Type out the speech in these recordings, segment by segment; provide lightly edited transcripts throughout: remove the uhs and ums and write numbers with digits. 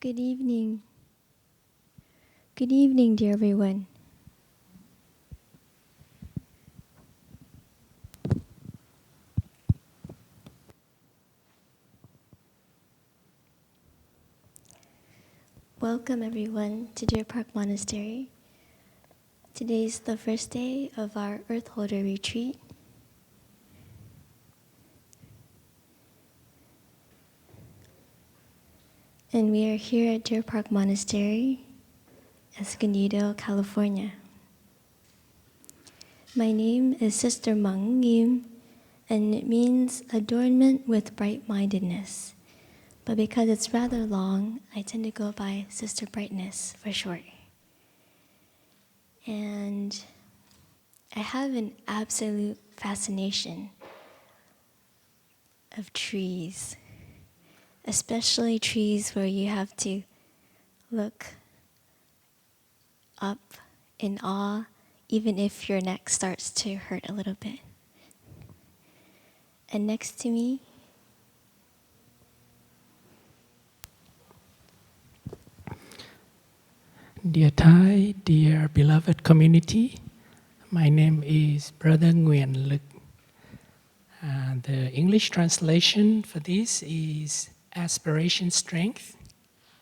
Good evening. Good evening, dear everyone. Welcome everyone to Deer Park Monastery. Today's the first day of our Earth Holder retreat. And we are here at Deer Park Monastery, Escondido, California. My name is Sister Nghiem, and it means adornment with bright-mindedness. But because it's rather long, I tend to go by Sister Brightness for short. And I have an absolute fascination of trees, especially trees where you have to look up in awe, even if your neck starts to hurt a little bit. And next to me, Dear Thai, dear beloved community, my name is Brother Nguyen. The English translation for this is aspiration strength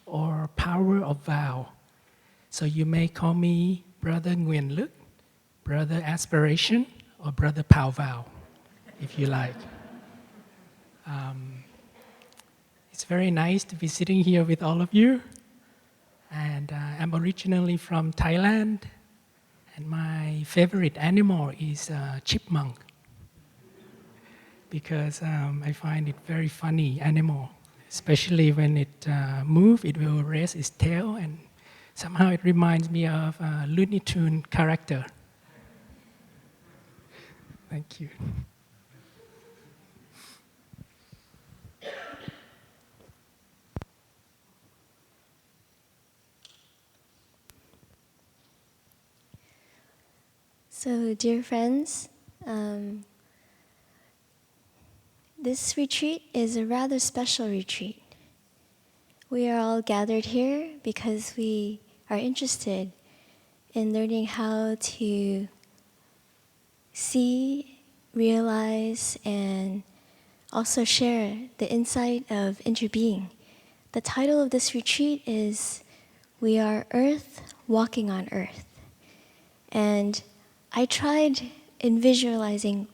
or power of vow. So you may call me Brother Nguyen, Brother Aspiration, or Brother Pow Vow, if you like. It's very nice to be sitting here with all of you. And I'm originally from Thailand, and my favorite animal is chipmunk, because I find it very funny animal, especially when it moves, it will raise its tail, and somehow it reminds me of a Looney Tune character. Thank you. so dear friends, this retreat is a rather special retreat. We are all gathered here because we are interested in learning how to see, realize, and also share the insight of interbeing. The title of this retreat is We Are Earth, Walking on Earth. And I tried in visualizing,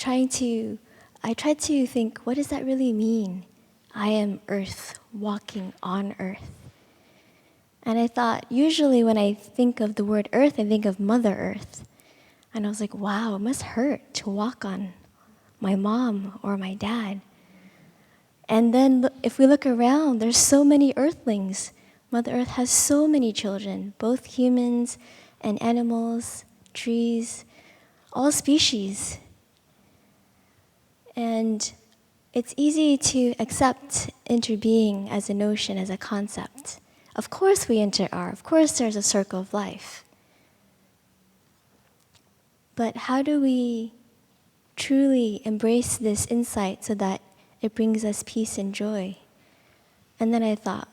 I tried to think, what does that really mean? I am Earth, walking on Earth. And I thought, usually when I think of the word Earth, I think of Mother Earth. And I was like, wow, it must hurt to walk on my mom or my dad. And then if we look around, there's so many earthlings. Mother Earth has so many children, both humans and animals, trees, all species. And it's easy to accept interbeing as a notion, as a concept. Of course we inter-are, of course there's a circle of life. But how do we truly embrace this insight so that it brings us peace and joy? And then I thought,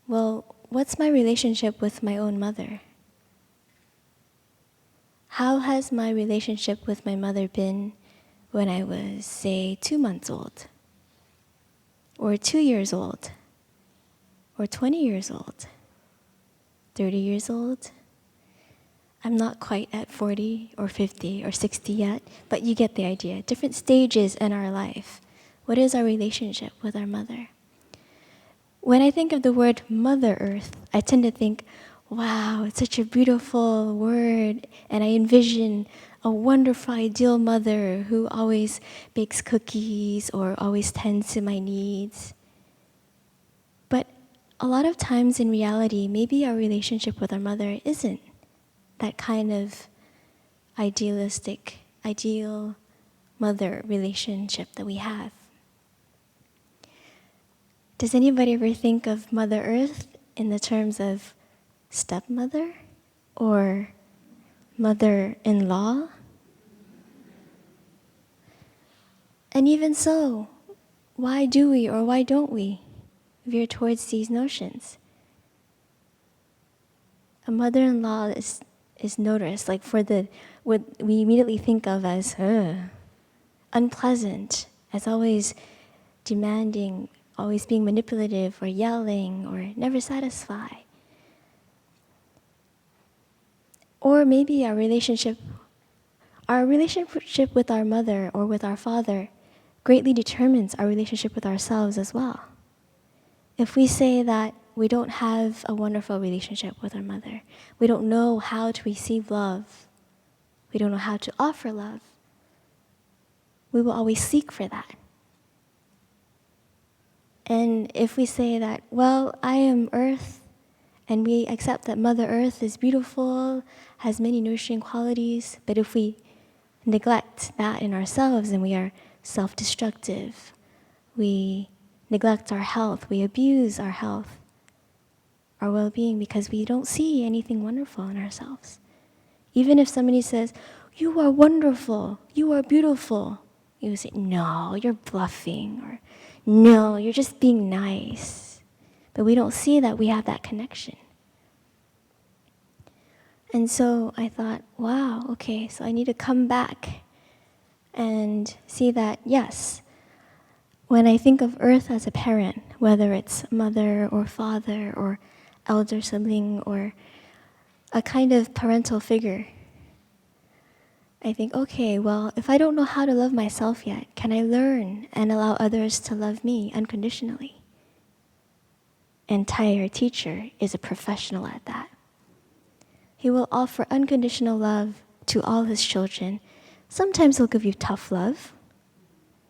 well, what's my relationship with my own mother? How has my relationship with my mother been when I was, say, 2 months old? Or 2 years old? Or 20 years old? 30 years old? I'm not quite at 40 or 50 or 60 yet, but you get the idea. Different stages in our life. What is our relationship with our mother? When I think of the word Mother Earth, I tend to think, wow, it's such a beautiful word, and I envision a wonderful, ideal mother who always bakes cookies or always tends to my needs. But a lot of times in reality, maybe our relationship with our mother isn't that kind of idealistic, ideal mother relationship that we have. Does anybody ever think of Mother Earth in the terms of stepmother or mother-in-law? And even so, why do we or why don't we veer towards these notions? a mother-in-law is noticed, like for the what we immediately think of as unpleasant, as always demanding, always being manipulative or yelling or never satisfied. Or maybe our relationship with our mother or with our father greatly determines our relationship with ourselves as well. If we say that we don't have a wonderful relationship with our mother, we don't know how to receive love, we don't know how to offer love, we will always seek for that. And if we say that, well, I am earth, and we accept that Mother Earth is beautiful, has many nourishing qualities, but if we neglect that in ourselves and we are self-destructive, we neglect our health, we abuse our health, our well-being, because we don't see anything wonderful in ourselves. Even if somebody says, "You are wonderful, you are beautiful," you say, "No, you're bluffing," or "No, you're just being nice." But we don't see that we have that connection. And so I thought, wow, okay, so I need to come back and see that, yes, when I think of Earth as a parent, whether it's mother or father or elder sibling or a kind of parental figure, I think, okay, well, if I don't know how to love myself yet, can I learn and allow others to love me unconditionally? And Tai, our teacher, is a professional at that. He will offer unconditional love to all his children. Sometimes he'll give you tough love,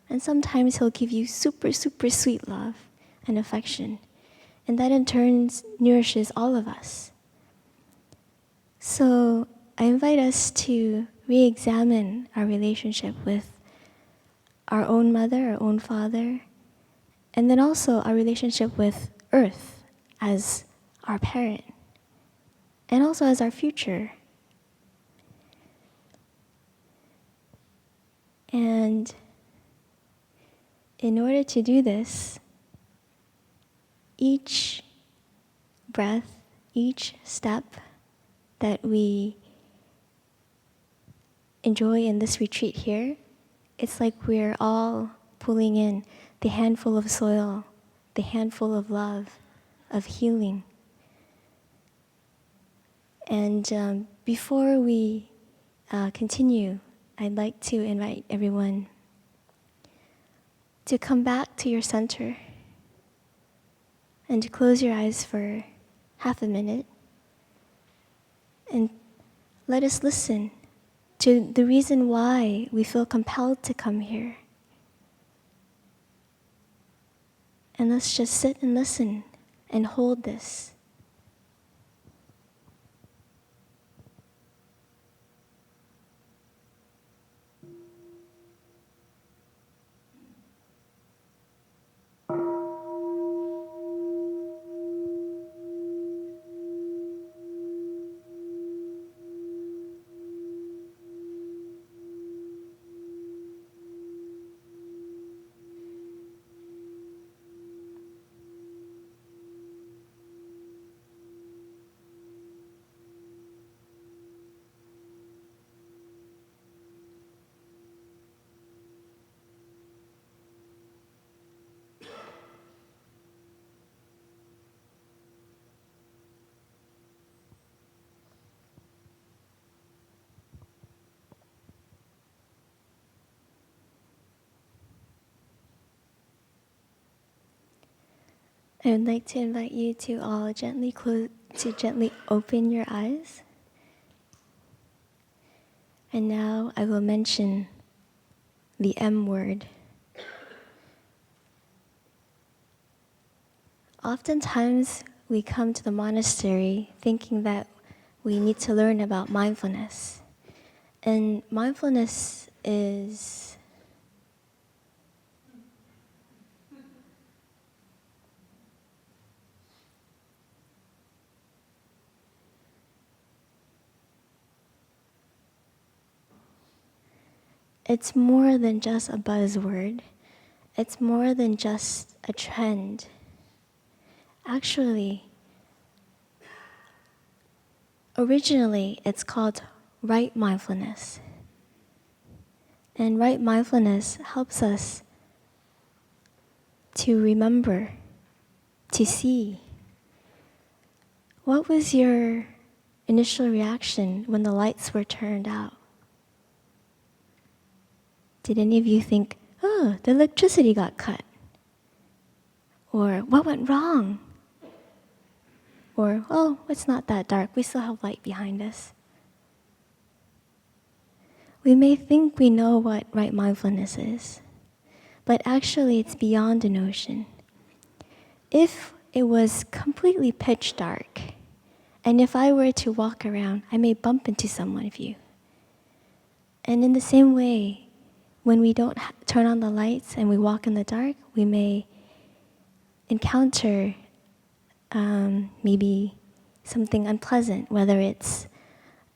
and sometimes he'll give you super, super sweet love and affection. And that in turn nourishes all of us. So I invite us to re-examine our relationship with our own mother, our own father, and then also our relationship with Earth as our parent, and also as our future. And in order to do this, each breath, each step that we enjoy in this retreat here, it's like we're all pulling in the handful of soil, the handful of love, of healing. And before we continue, I'd like to invite everyone to come back to your center and to close your eyes for half a minute and let us listen to the reason why we feel compelled to come here. And let's just sit and listen and hold this. I would like to invite you to all gently open your eyes. And now I will mention the M word. Oftentimes we come to the monastery thinking that we need to learn about mindfulness. And mindfulness is it's more than just a buzzword. It's more than just a trend. Actually, originally it's called right mindfulness. And right mindfulness helps us to remember, to see. What was your initial reaction when the lights were turned out? Did any of you think, oh, the electricity got cut? Or what went wrong? Or, oh, it's not that dark, we still have light behind us. We may think we know what right mindfulness is, but actually it's beyond a notion. If it was completely pitch dark, and if I were to walk around, I may bump into someone of you. And in the same way, when we don't turn on the lights and we walk in the dark, we may encounter maybe something unpleasant, whether it's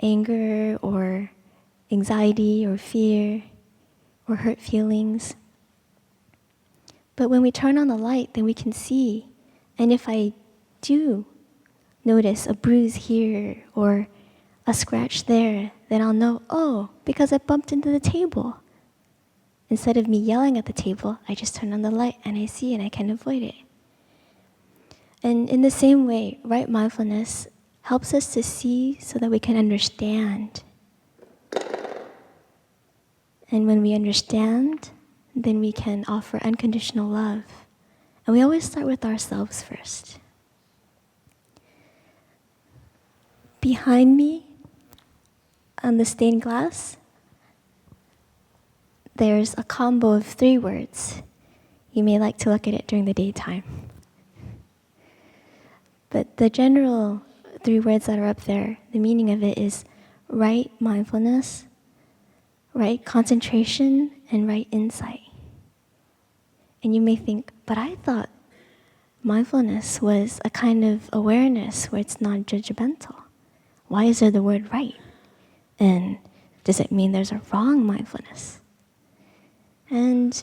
anger or anxiety or fear or hurt feelings. But when we turn on the light, then we can see. And if I do notice a bruise here or a scratch there, then I'll know, oh, because I bumped into the table. Instead of me yelling at the table, I just turn on the light and I see and I can avoid it. And in the same way, right mindfulness helps us to see so that we can understand. And when we understand, then we can offer unconditional love. And we always start with ourselves first. Behind me, on the stained glass, there's a combo of 3 words. You may like to look at it during the daytime. But the general 3 words that are up there, the meaning of it is right mindfulness, right concentration, and right insight. And you may think, but I thought mindfulness was a kind of awareness where it's non-judgmental. Why is there the word right? And does it mean there's a wrong mindfulness? And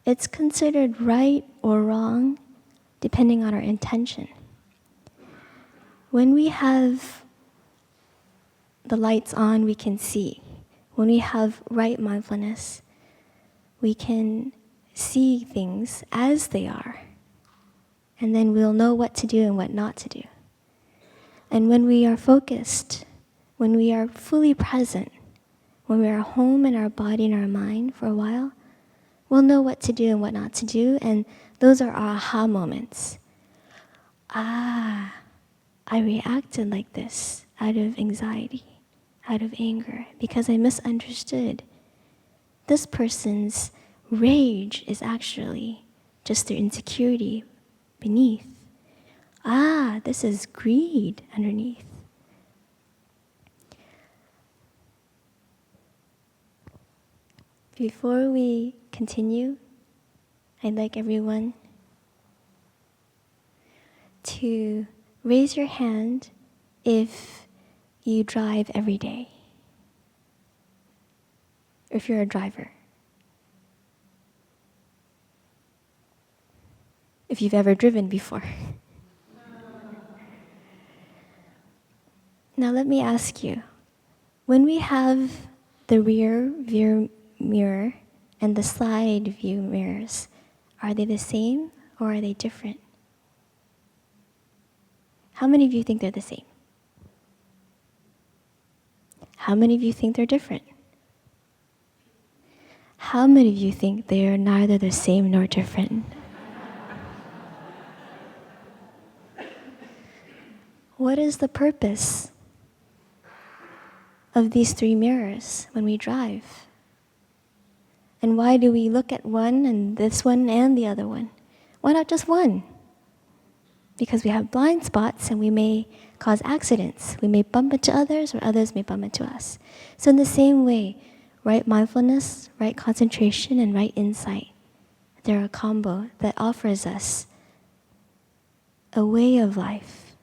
it's considered right or wrong depending on our intention. When we have the lights on, we can see. When we have right mindfulness, we can see things as they are. And then we'll know what to do and what not to do. And when we are focused, when we are fully present, when we are home in our body and our mind for a while, we'll know what to do and what not to do, and those are our aha moments. Ah, I reacted like this out of anxiety, out of anger, because I misunderstood. This person's rage is actually just their insecurity beneath. Ah, this is greed underneath. Before we continue, I'd like everyone to raise your hand if you drive every day, or if you're a driver. If you've ever driven before. Now let me ask you, when we have the rear view mirror and the side view mirrors, are they the same or are they different? How many of you think they're the same? How many of you think they're different? How many of you think they are neither the same nor different? What is the purpose of these 3 mirrors when we drive? And why do we look at one and this one and the other one? Why not just one? Because we have blind spots and we may cause accidents. We may bump into others or others may bump into us. So in the same way, right mindfulness, right concentration, and right insight, they're a combo that offers us a way of life.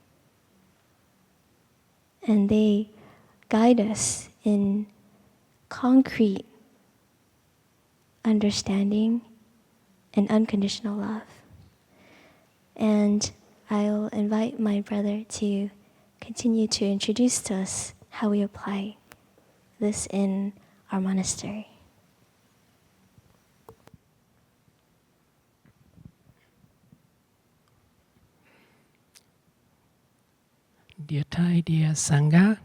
And they guide us in concrete understanding and unconditional love. And I'll invite my brother to continue to introduce to us how we apply this in our monastery. Dear Thai, dear Sangha,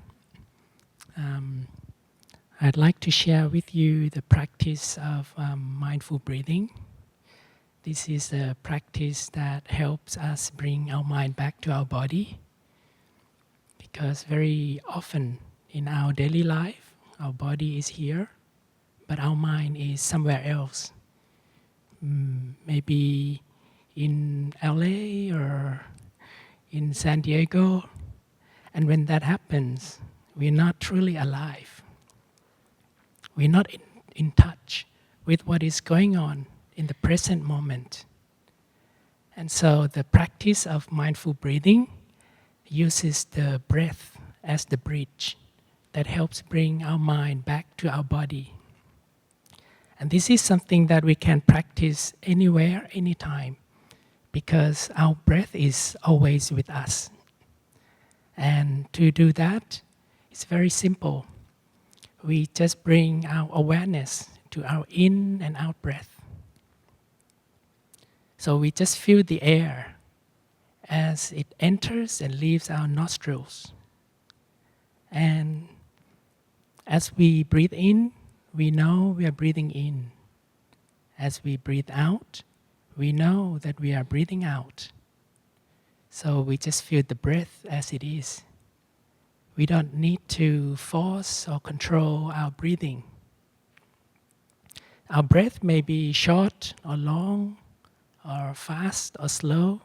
I'd like to share with you the practice of mindful breathing. This is a practice that helps us bring our mind back to our body, because very often in our daily life, our body is here, but our mind is somewhere else. Maybe in LA or in San Diego. And when that happens, we're not truly alive. We're not in touch with what is going on in the present moment. And so the practice of mindful breathing uses the breath as the bridge that helps bring our mind back to our body. And this is something that we can practice anywhere, anytime, because our breath is always with us. And to do that, it's very simple. We just bring our awareness to our in and out breath. So we just feel the air as it enters and leaves our nostrils. And as we breathe in, we know we are breathing in. As we breathe out, we know that we are breathing out. So we just feel the breath as it is. We don't need to force or control our breathing. Our breath may be short or long, or fast or slow.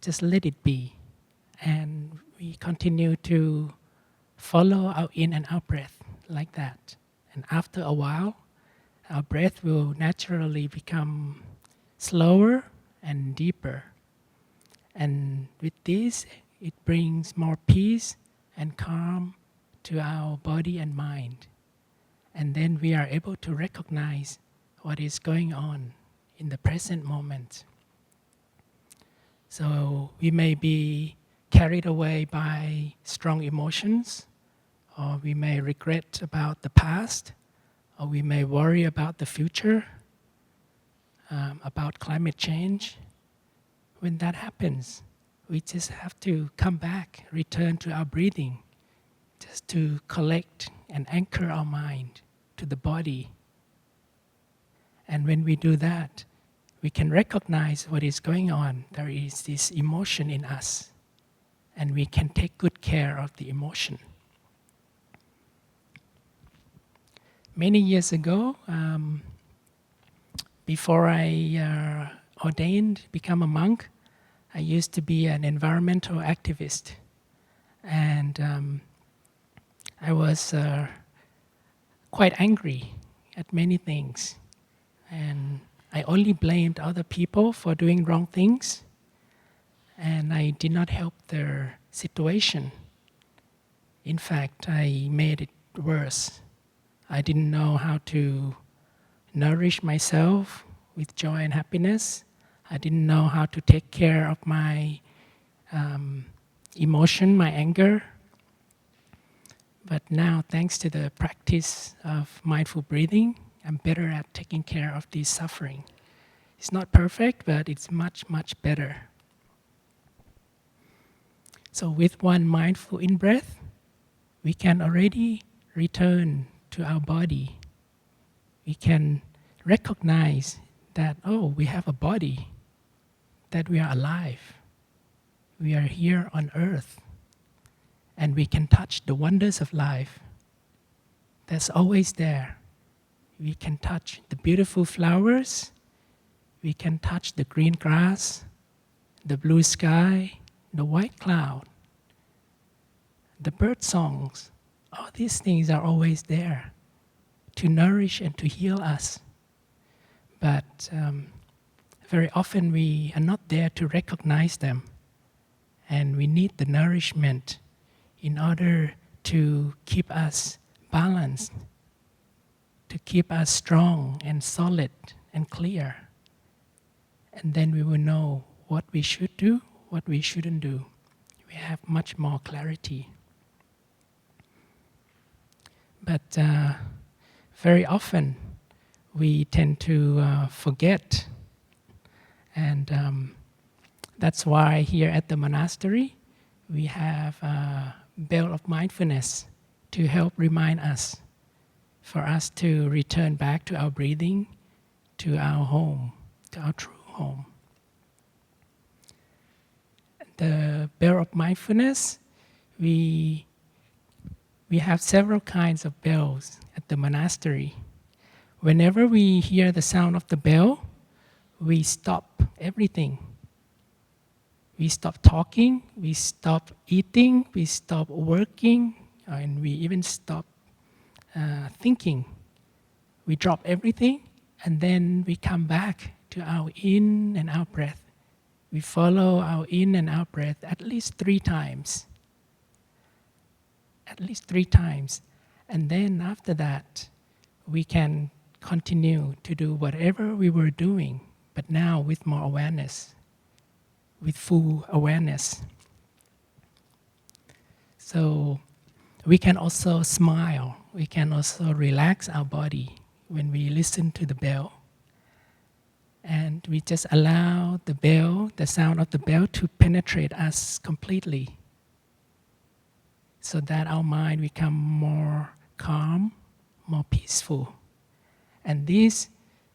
Just let it be. And we continue to follow our in and out breath like that. And after a while, our breath will naturally become slower and deeper. And with this, it brings more peace and calm to our body and mind. And then we are able to recognize what is going on in the present moment. So we may be carried away by strong emotions, or we may regret about the past, or we may worry about the future, about climate change. When that happens, we just have to come back, return to our breathing, just to collect and anchor our mind to the body. And when we do that, we can recognize what is going on. There is this emotion in us, and we can take good care of the emotion. Many years ago, before I ordained, become a monk, I used to be an environmental activist. And I was quite angry at many things. And I only blamed other people for doing wrong things. And I did not help their situation. In fact, I made it worse. I didn't know how to nourish myself with joy and happiness. I didn't know how to take care of my emotion, my anger. But now, thanks to the practice of mindful breathing, I'm better at taking care of this suffering. It's not perfect, but it's much, much better. So with one mindful in-breath, we can already return to our body. We can recognize that, oh, we have a body, that we are alive. We are here on earth. And we can touch the wonders of life. That's always there. We can touch the beautiful flowers. We can touch the green grass, the blue sky, the white cloud, the bird songs. All these things are always there to nourish and to heal us. But very often we are not there to recognize them. And we need the nourishment in order to keep us balanced, to keep us strong and solid and clear. And then we will know what we should do, what we shouldn't do. We have much more clarity. But very often we tend to forget, and that's why here at the monastery we have a bell of mindfulness to help remind us, for us to return back to our breathing, to our home, to our true home. The bell of mindfulness, we have several kinds of bells at the monastery. Whenever we hear the sound of the bell, we stop everything. We stop talking, we stop eating, we stop working, and we even stop thinking. We drop everything, and then we come back to our in and out breath. We follow our in and out breath at least 3 times. At least 3 times. And then after that, we can continue to do whatever we were doing, but now with more awareness, with full awareness. So we can also smile, we can also relax our body when we listen to the bell. And we just allow the bell, the sound of the bell, to penetrate us completely, so that our mind become more calm, more peaceful. And this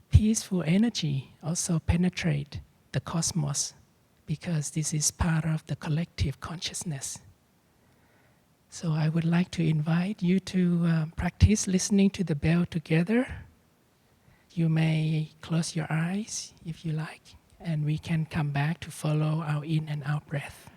peaceful energy also penetrate the cosmos, because this is part of the collective consciousness. So I would like to invite you to practice listening to the bell together. You may close your eyes if you like, and we can come back to follow our in and out breath.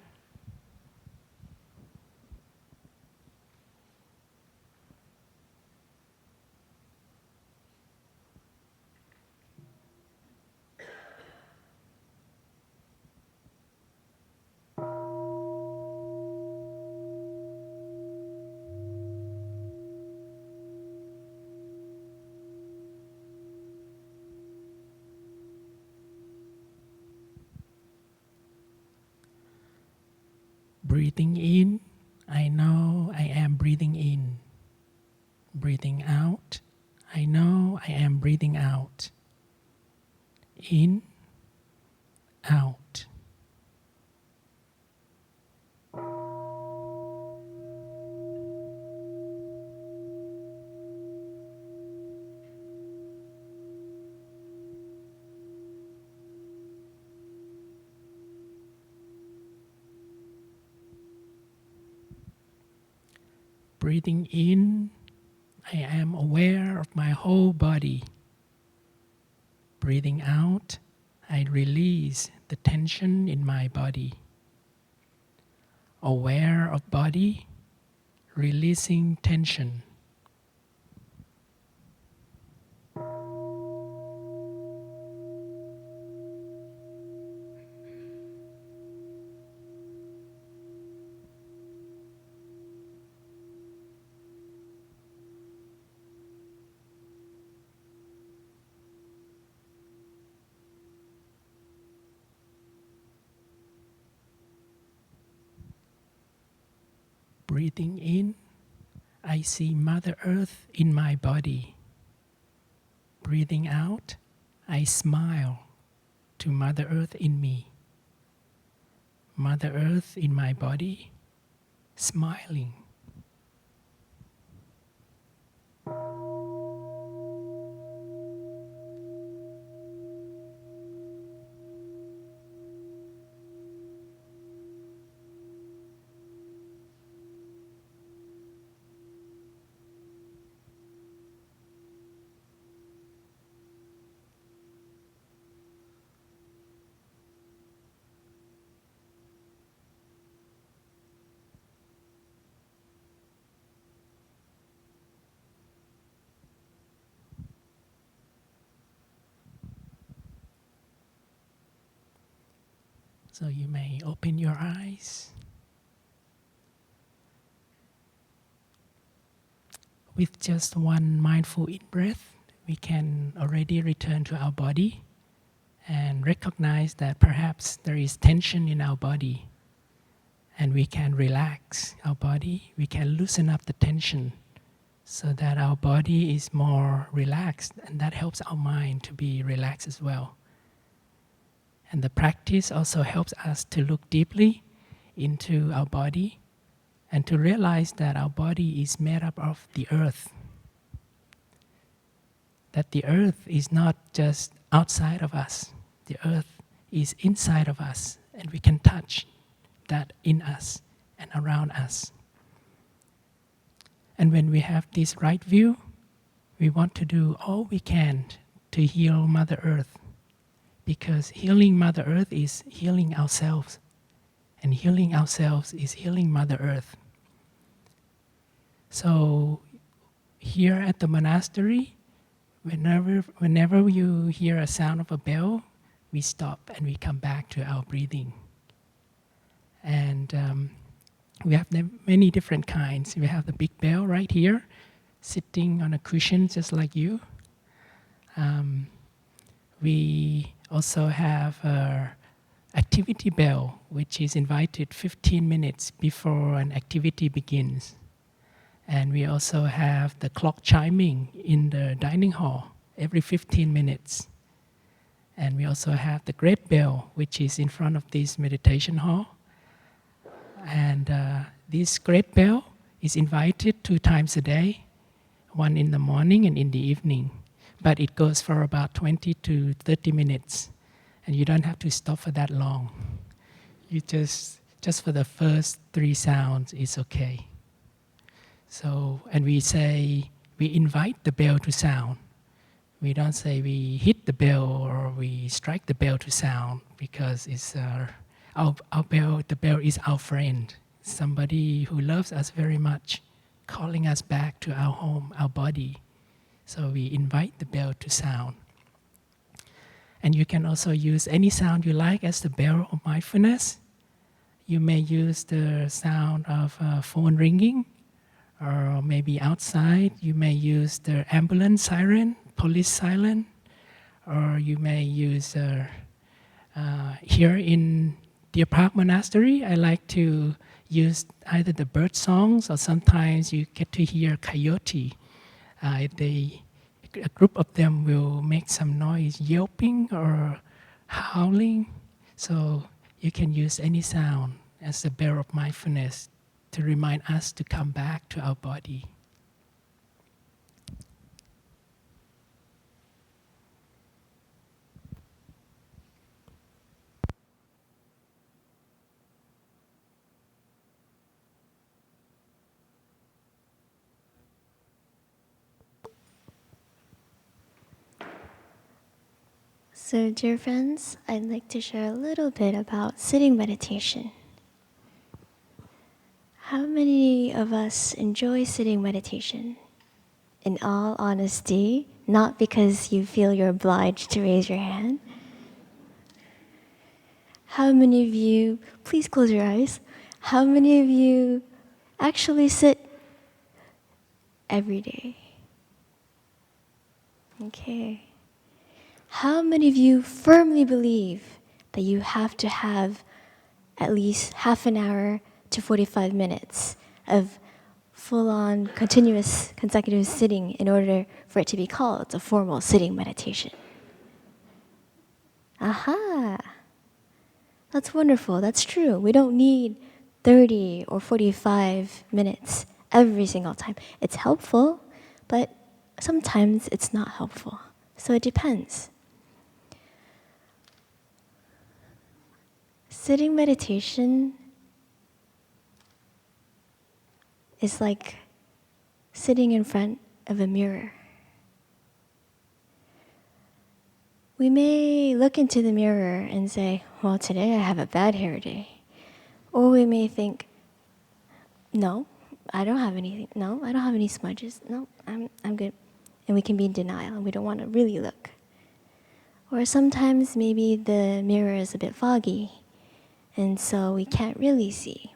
Breathing in, I know I am breathing in. Breathing out, I know I am breathing out. In, out. Breathing in, I am aware of my whole body. Breathing out, I release the tension in my body. Aware of body, releasing tension. Breathing in, I see Mother Earth in my body. Breathing out, I smile to Mother Earth in me. Mother Earth in my body, smiling. So you may open your eyes. With just one mindful in-breath, we can already return to our body and recognize that perhaps there is tension in our body. And we can relax our body, we can loosen up the tension so that our body is more relaxed, and that helps our mind to be relaxed as well. And the practice also helps us to look deeply into our body and to realize that our body is made up of the earth. That the earth is not just outside of us, the earth is inside of us, and we can touch that in us and around us. And when we have this right view, we want to do all we can to heal Mother Earth, because healing Mother Earth is healing ourselves, and healing ourselves is healing Mother Earth. So here at the monastery, whenever you hear a sound of a bell, we stop and we come back to our breathing. And we have many different kinds. We have the big bell right here, sitting on a cushion just like you. We also have an activity bell, which is invited 15 minutes before an activity begins. And we also have the clock chiming in the dining hall every 15 minutes. And we also have the great bell, which is in front of this meditation hall. And this great bell is invited 2 times a day, one in the morning and in the evening. But it goes for about 20 to 30 minutes. And you don't have to stop for that long. You just for the first 3 sounds is okay. So, and we say, we invite the bell to sound. We don't say we hit the bell or we strike the bell to sound, because it's our bell, the bell is our friend, somebody who loves us very much, calling us back to our home, our body. So we invite the bell to sound. And you can also use any sound you like as the bell of mindfulness. You may use the sound of a phone ringing, or maybe outside you may use the ambulance siren, police siren, or you may use here in Deer Park Monastery, I like to use either the bird songs, or sometimes you get to hear coyote. A group of them will make some noise, yelping or howling. So you can use any sound as the bell of mindfulness to remind us to come back to our body. So, dear friends, I'd like to share a little bit about sitting meditation. How many of us enjoy sitting meditation? In all honesty, not because you feel you're obliged to raise your hand. How many of you, please close your eyes, how many of you actually sit every day? Okay. How many of you firmly believe that you have to have at least half an hour to 45 minutes of full-on, continuous, consecutive sitting in order for it to be called a formal sitting meditation? Aha! That's wonderful, that's true. We don't need 30 or 45 minutes every single time. It's helpful, but sometimes it's not helpful. So it depends. Sitting meditation is like sitting in front of a mirror. We may look into the mirror and say, well, today I have a bad hair day. Or we may think, no, I don't have anything. No, I don't have any smudges. No, I'm good. And we can be in denial and we don't want to really look. Or sometimes maybe the mirror is a bit foggy, and so we can't really see.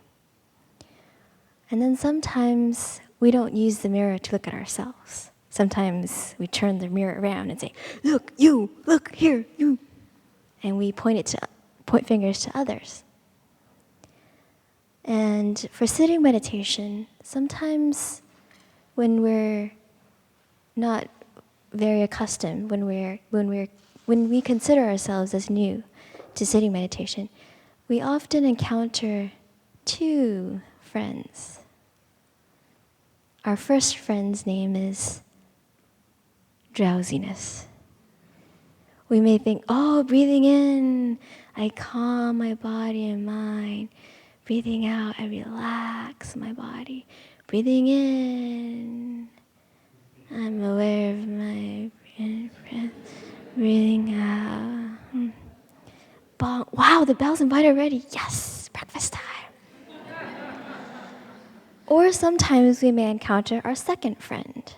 And then sometimes we don't use the mirror to look at ourselves. Sometimes we turn the mirror around and say, look, you, look here, you. And we point fingers to others. And And for sitting meditation, sometimes when we're not very accustomed, when we consider ourselves as new to sitting meditation, we often encounter two friends. Our first friend's name is drowsiness. We may think, oh, breathing in, I calm my body and mind. Breathing out, I relax my body. Breathing in, I'm aware of my breath. Breathing out. Bong. Wow, the bell's invited already. Yes, breakfast time. Or sometimes we may encounter our second friend,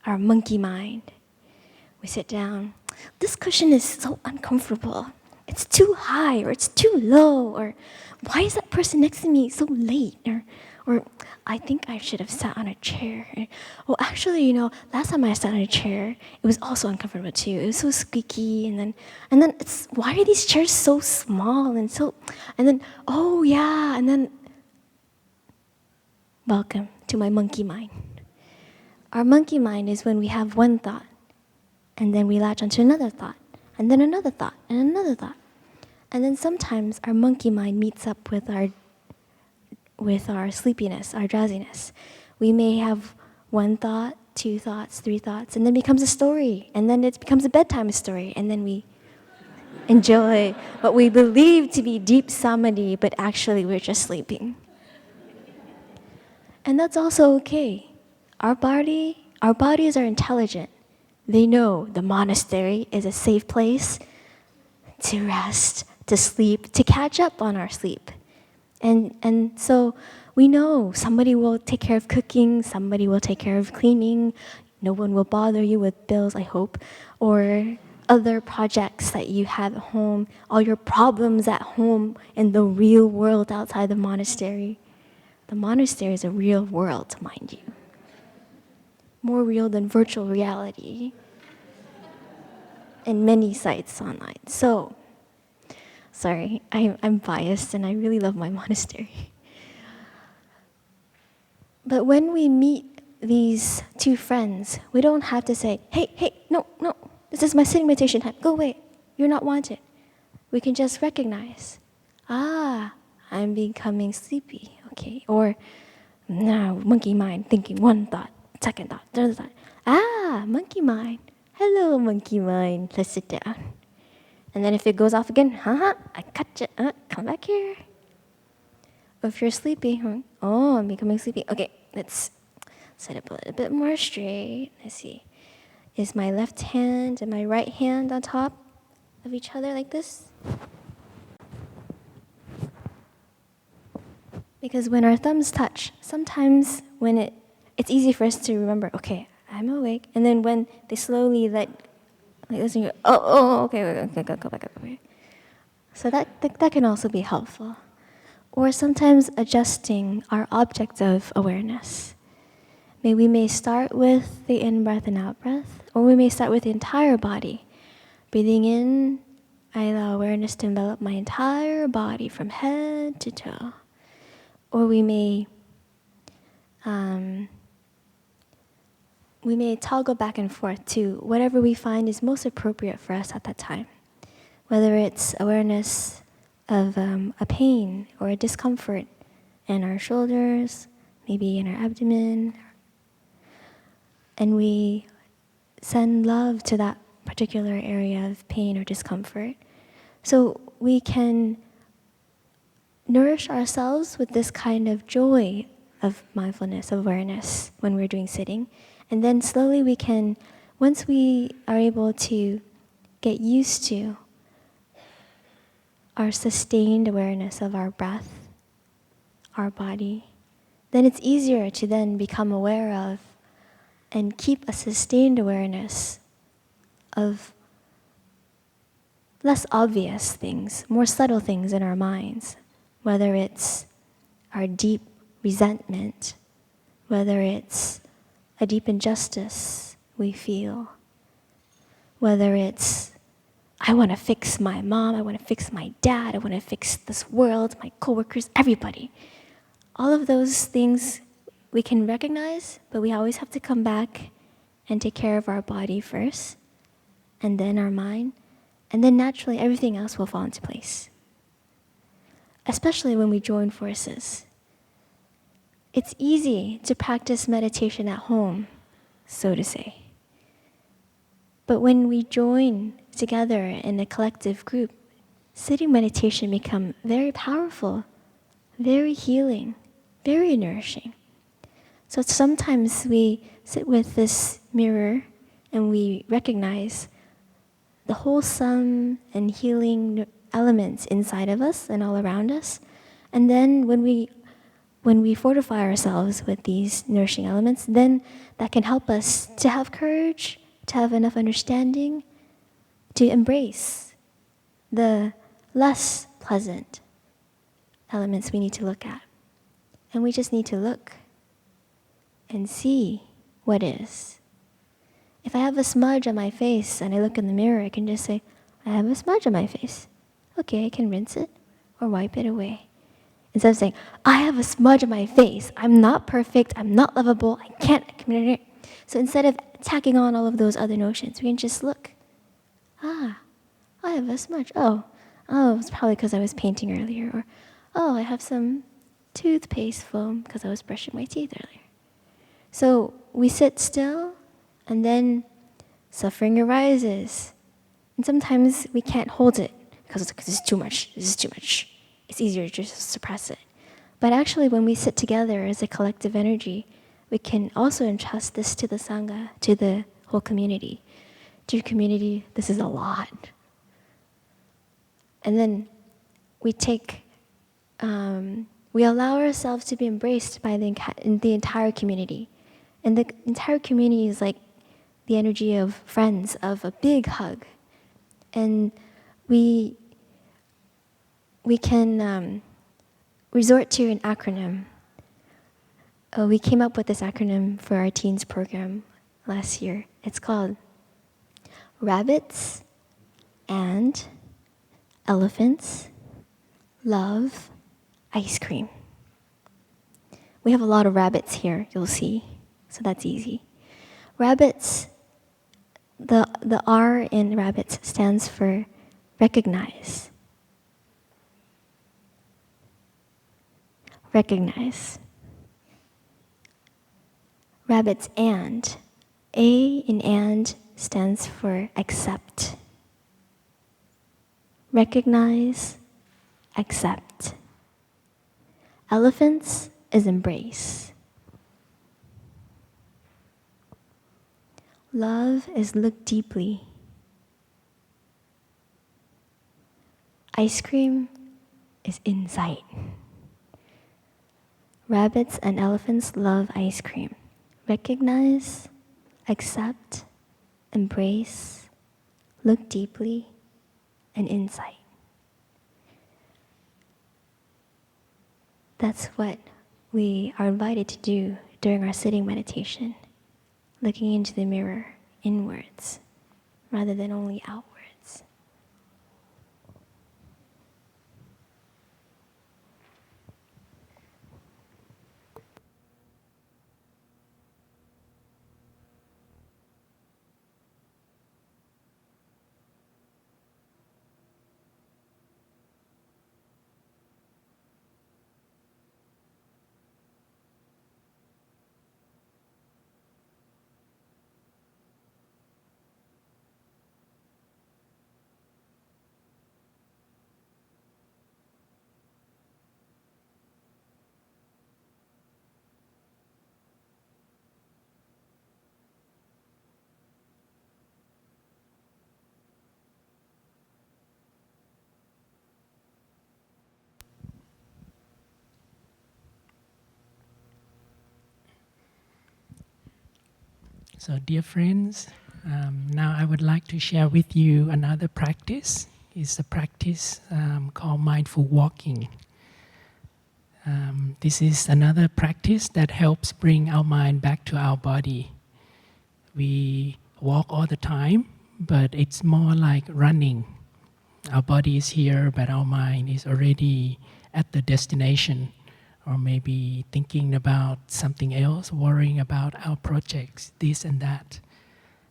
our monkey mind. We sit down. This cushion is so uncomfortable. It's too high, or it's too low, or why is that person next to me so late? Or I think I should have sat on a chair. Well, actually, last time I sat on a chair, it was also uncomfortable too. It was so squeaky, and then it's why are these chairs so small and then oh yeah, and then welcome to my monkey mind. Our monkey mind is when we have one thought, and then we latch onto another thought, and then another thought, and another thought. And then sometimes our monkey mind meets up with our sleepiness, our drowsiness. We may have one thought, two thoughts, three thoughts, and then becomes a story, and then it becomes a bedtime story, and then we enjoy what we believe to be deep samadhi, but actually we're just sleeping. And that's also okay. Our bodies are intelligent. They know the monastery is a safe place to rest, to sleep, to catch up on our sleep. And so we know somebody will take care of cooking, somebody will take care of cleaning, no one will bother you with bills, I hope, or other projects that you have at home, all your problems at home in the real world outside the monastery. The monastery is a real world, mind you. More real than virtual reality in many sites online. So, sorry, I'm biased and I really love my monastery. But when we meet these two friends, we don't have to say, hey, no, this is my sitting meditation time, go away, you're not wanted. We can just recognize, I'm becoming sleepy, okay? Or, now, monkey mind, thinking one thought, second thought, third thought. Monkey mind, hello, monkey mind, let's sit down. And then if it goes off again, I cut you, come back here. If you're sleepy, I'm becoming sleepy. Okay, let's sit up a little bit more straight. Let's see. Is my left hand and my right hand on top of each other like this? Because when our thumbs touch, sometimes when it's easy for us to remember, okay, I'm awake. And then when they slowly like this, and you go, okay, go back. So that can also be helpful. Or sometimes adjusting our object of awareness. We may start with the in-breath and out-breath, or we may start with the entire body. Breathing in, I allow awareness to envelop my entire body from head to toe. Or we may toggle back and forth to whatever we find is most appropriate for us at that time. Whether it's awareness of a pain or a discomfort in our shoulders, maybe in our abdomen, and we send love to that particular area of pain or discomfort. So we can nourish ourselves with this kind of joy of mindfulness, of awareness when we're doing sitting. And then slowly we can, once we are able to get used to our sustained awareness of our breath, our body, then it's easier to then become aware of and keep a sustained awareness of less obvious things, more subtle things in our minds, whether it's our deep resentment, whether it's a deep injustice we feel, whether it's I want to fix my mom, I want to fix my dad, I want to fix this world, my coworkers, everybody. All of those things we can recognize, but we always have to come back and take care of our body first, and then our mind, and then naturally everything else will fall into place. Especially when we join forces. It's easy to practice meditation at home, so to say. But when we join together in a collective group, sitting meditation becomes very powerful, very healing, very nourishing. So sometimes we sit with this mirror and we recognize the wholesome and healing elements inside of us and all around us. And then when we fortify ourselves with these nourishing elements, then that can help us to have courage, to have enough understanding, to embrace the less pleasant elements we need to look at. And we just need to look and see what is. If I have a smudge on my face and I look in the mirror, I can just say, I have a smudge on my face. Okay, I can rinse it or wipe it away. Instead of saying, I have a smudge on my face, I'm not perfect, I'm not lovable, I can't. So instead of tacking on all of those other notions, we can just look. I have a smudge. Oh, it's probably because I was painting earlier. Or, oh, I have some toothpaste foam because I was brushing my teeth earlier. So we sit still, and then suffering arises. And sometimes we can't hold it because this is too much, this is too much. It's easier to just suppress it. But actually, when we sit together as a collective energy, we can also entrust this to the Sangha, to the whole community. Dear community, this is a lot. And then we allow ourselves to be embraced by the entire community. And the entire community is like the energy of friends, of a big hug. And we can resort to an acronym. We came up with this acronym for our teens program last year. It's called Rabbits and Elephants Love Ice Cream. We have a lot of rabbits here, you'll see, so that's easy. Rabbits, the R in rabbits stands for recognize. Recognize. Rabbits and. A in and stands for accept. Recognize, accept. Elephants is embrace. Love is look deeply. Ice cream is insight. Rabbits and elephants love ice cream. Recognize, accept, embrace, look deeply, and insight. That's what we are invited to do during our sitting meditation, looking into the mirror inwards rather than only outwards. So, dear friends, now I would like to share with you another practice. It's a practice called mindful walking. This is another practice that helps bring our mind back to our body. We walk all the time, but it's more like running. Our body is here, but our mind is already at the destination, or maybe thinking about something else, worrying about our projects, this and that.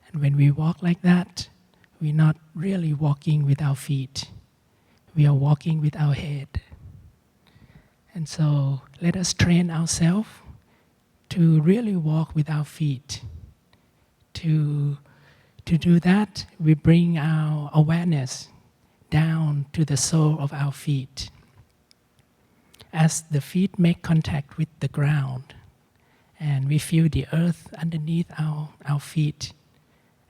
And when we walk like that, we're not really walking with our feet. We are walking with our head. And so let us train ourselves to really walk with our feet. To do that, we bring our awareness down to the sole of our feet. As the feet make contact with the ground, and we feel the earth underneath our feet,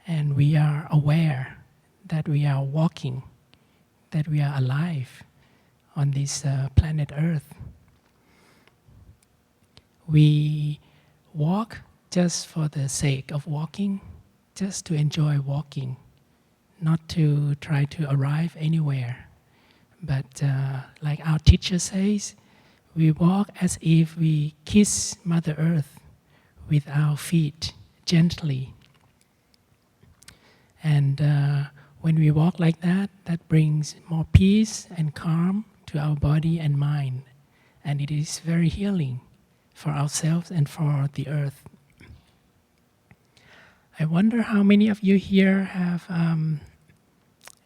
and we are aware that we are walking, that we are alive on this planet Earth. We walk just for the sake of walking, just to enjoy walking, not to try to arrive anywhere. But like our teacher says, we walk as if we kiss Mother Earth with our feet gently. And when we walk like that, that brings more peace and calm to our body and mind. And it is very healing for ourselves and for the earth. I wonder how many of you here have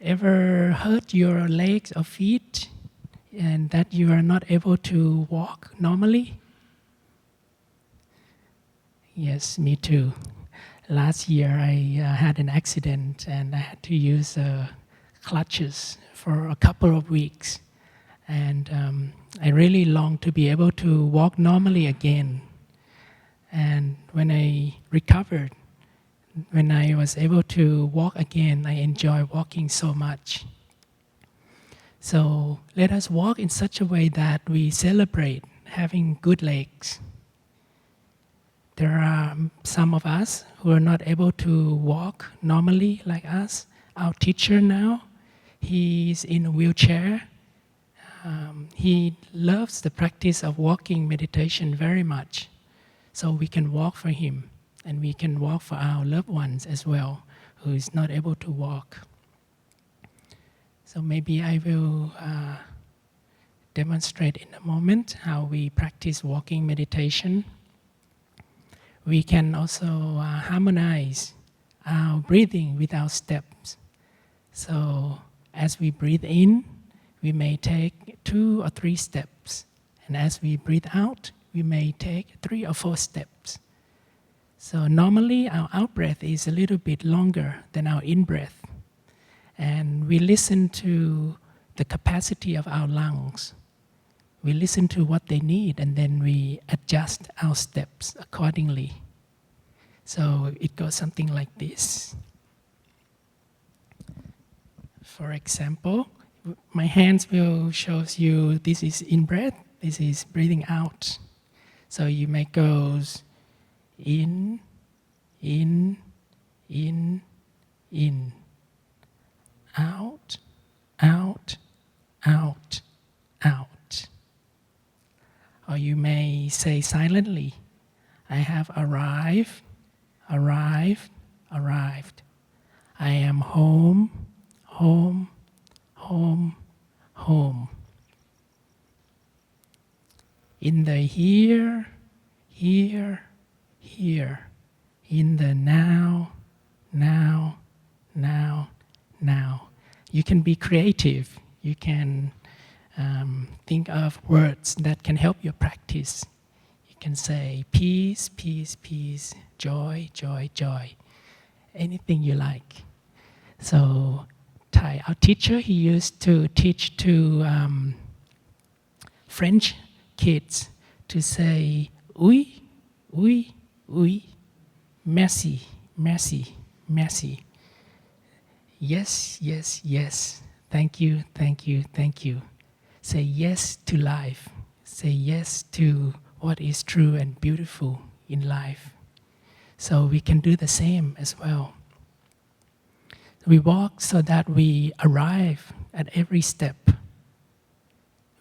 ever hurt your legs or feet and that you are not able to walk normally? Yes, me too. Last year I had an accident and I had to use clutches for a couple of weeks. And I really longed to be able to walk normally again. And when I recovered, when I was able to walk again, I enjoy walking so much. So let us walk in such a way that we celebrate having good legs. There are some of us who are not able to walk normally like us. Our teacher now, he's in a wheelchair. He loves the practice of walking meditation very much. So we can walk for him, and we can walk for our loved ones as well, who is not able to walk. So maybe I will demonstrate in a moment how we practice walking meditation. We can also harmonize our breathing with our steps. So as we breathe in, we may take 2 or 3 steps. And as we breathe out, we may take 3 or 4 steps. So normally our out-breath is a little bit longer than our in-breath. And we listen to the capacity of our lungs. We listen to what they need, and then we adjust our steps accordingly. So it goes something like this. For example, my hands will show you this is in-breath, this is breathing out. So you may go in, in, in, in. Out, out, out, out. Or you may say silently, I have arrived, arrived, arrived. I am home, home, home, home. In the here, here, here. In the now, now, now, now. You can be creative. You can think of words that can help your practice. You can say peace, peace, peace, joy, joy, joy. Anything you like. So Thai, our teacher, he used to teach to French kids to say oui, oui, oui, merci, merci, merci. Yes, yes, yes. Thank you, thank you, thank you. Say yes to life. Say yes to what is true and beautiful in life. So we can do the same as well. We walk so that we arrive at every step.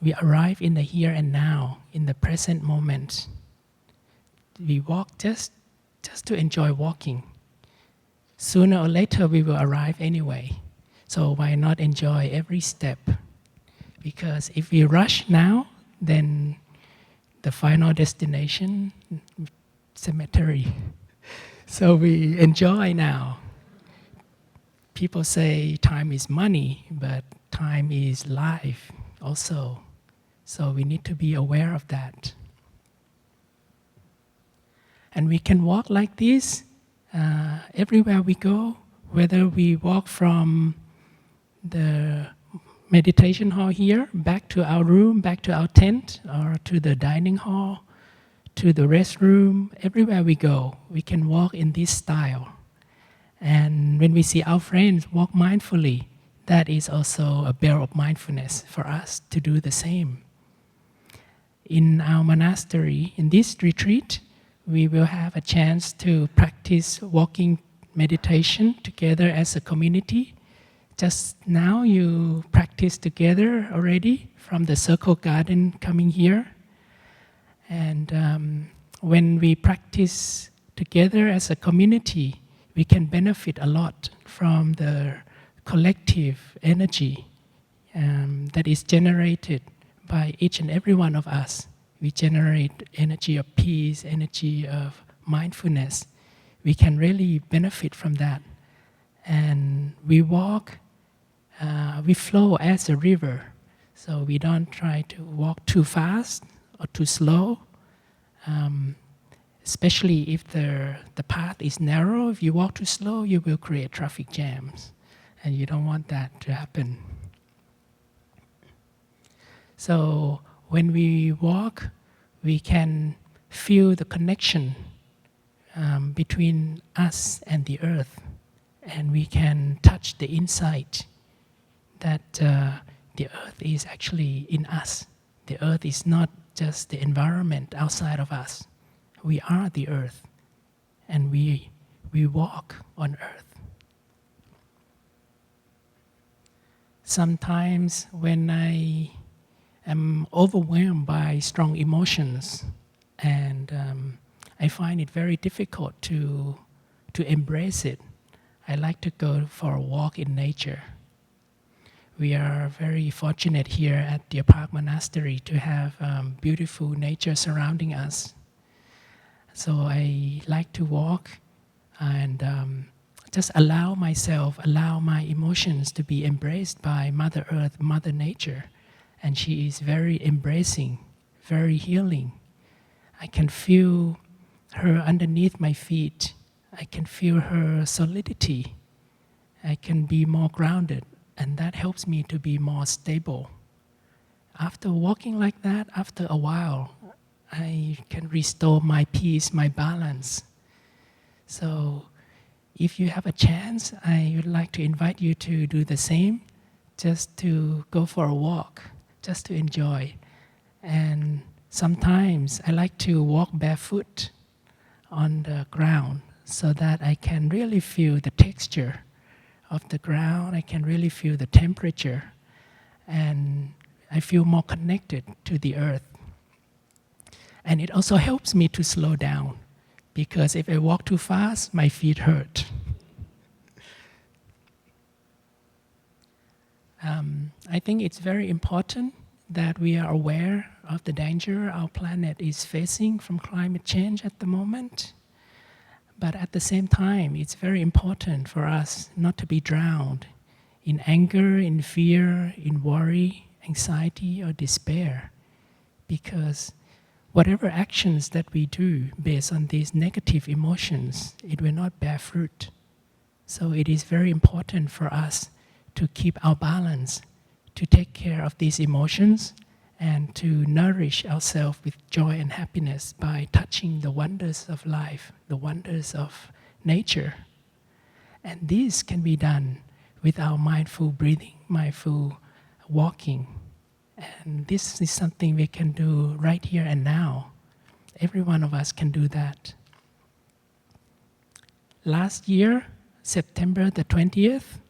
We arrive in the here and now, in the present moment. We walk just to enjoy walking. sooner or later we will arrive anyway. So why not enjoy every step? Because if we rush now, then the final destination, cemetery. So we enjoy now. People say time is money, but time is life also. So we need to be aware of that. And we can walk like this everywhere we go, whether we walk from the meditation hall here, back to our room, back to our tent, or to the dining hall, to the restroom, everywhere we go, we can walk in this style. And when we see our friends walk mindfully, that is also a bell of mindfulness for us to do the same. In our monastery, in this retreat, we will have a chance to practice walking meditation together as a community. Just now you practice together already from the circle garden coming here. And when we practice together as a community, we can benefit a lot from the collective energy that is generated by each and every one of us. We generate energy of peace, energy of mindfulness. We can really benefit from that. And we walk, we flow as a river. So we don't try to walk too fast or too slow. Especially if the path is narrow, if you walk too slow, you will create traffic jams. And you don't want that to happen. So when we walk, we can feel the connection between us and the earth. And we can touch the insight that the earth is actually in us. The earth is not just the environment outside of us. We are the earth, and we walk on earth. Sometimes when I am overwhelmed by strong emotions, and I find it very difficult to embrace it, I like to go for a walk in nature. We are very fortunate here at Deer Park Monastery to have beautiful nature surrounding us. So I like to walk and just allow myself, allow my emotions to be embraced by Mother Earth, Mother Nature. And she is very embracing, very healing. I can feel her underneath my feet. I can feel her solidity. I can be more grounded, and that helps me to be more stable. After walking like that, after a while, I can restore my peace, my balance. So if you have a chance, I would like to invite you to do the same, just to go for a walk, just to enjoy. And sometimes I like to walk barefoot on the ground so that I can really feel the texture of the ground, I can really feel the temperature, and I feel more connected to the earth. And it also helps me to slow down, because if I walk too fast, my feet hurt. I think it's very important that we are aware of the danger our planet is facing from climate change at the moment. But at the same time, it's very important for us not to be drowned in anger, in fear, in worry, anxiety, or despair. Because whatever actions that we do based on these negative emotions, it will not bear fruit. So it is very important for us to keep our balance, to take care of these emotions, and to nourish ourselves with joy and happiness by touching the wonders of life, the wonders of nature. And this can be done with our mindful breathing, mindful walking. And this is something we can do right here and now. Every one of us can do that. Last year, September the 20th,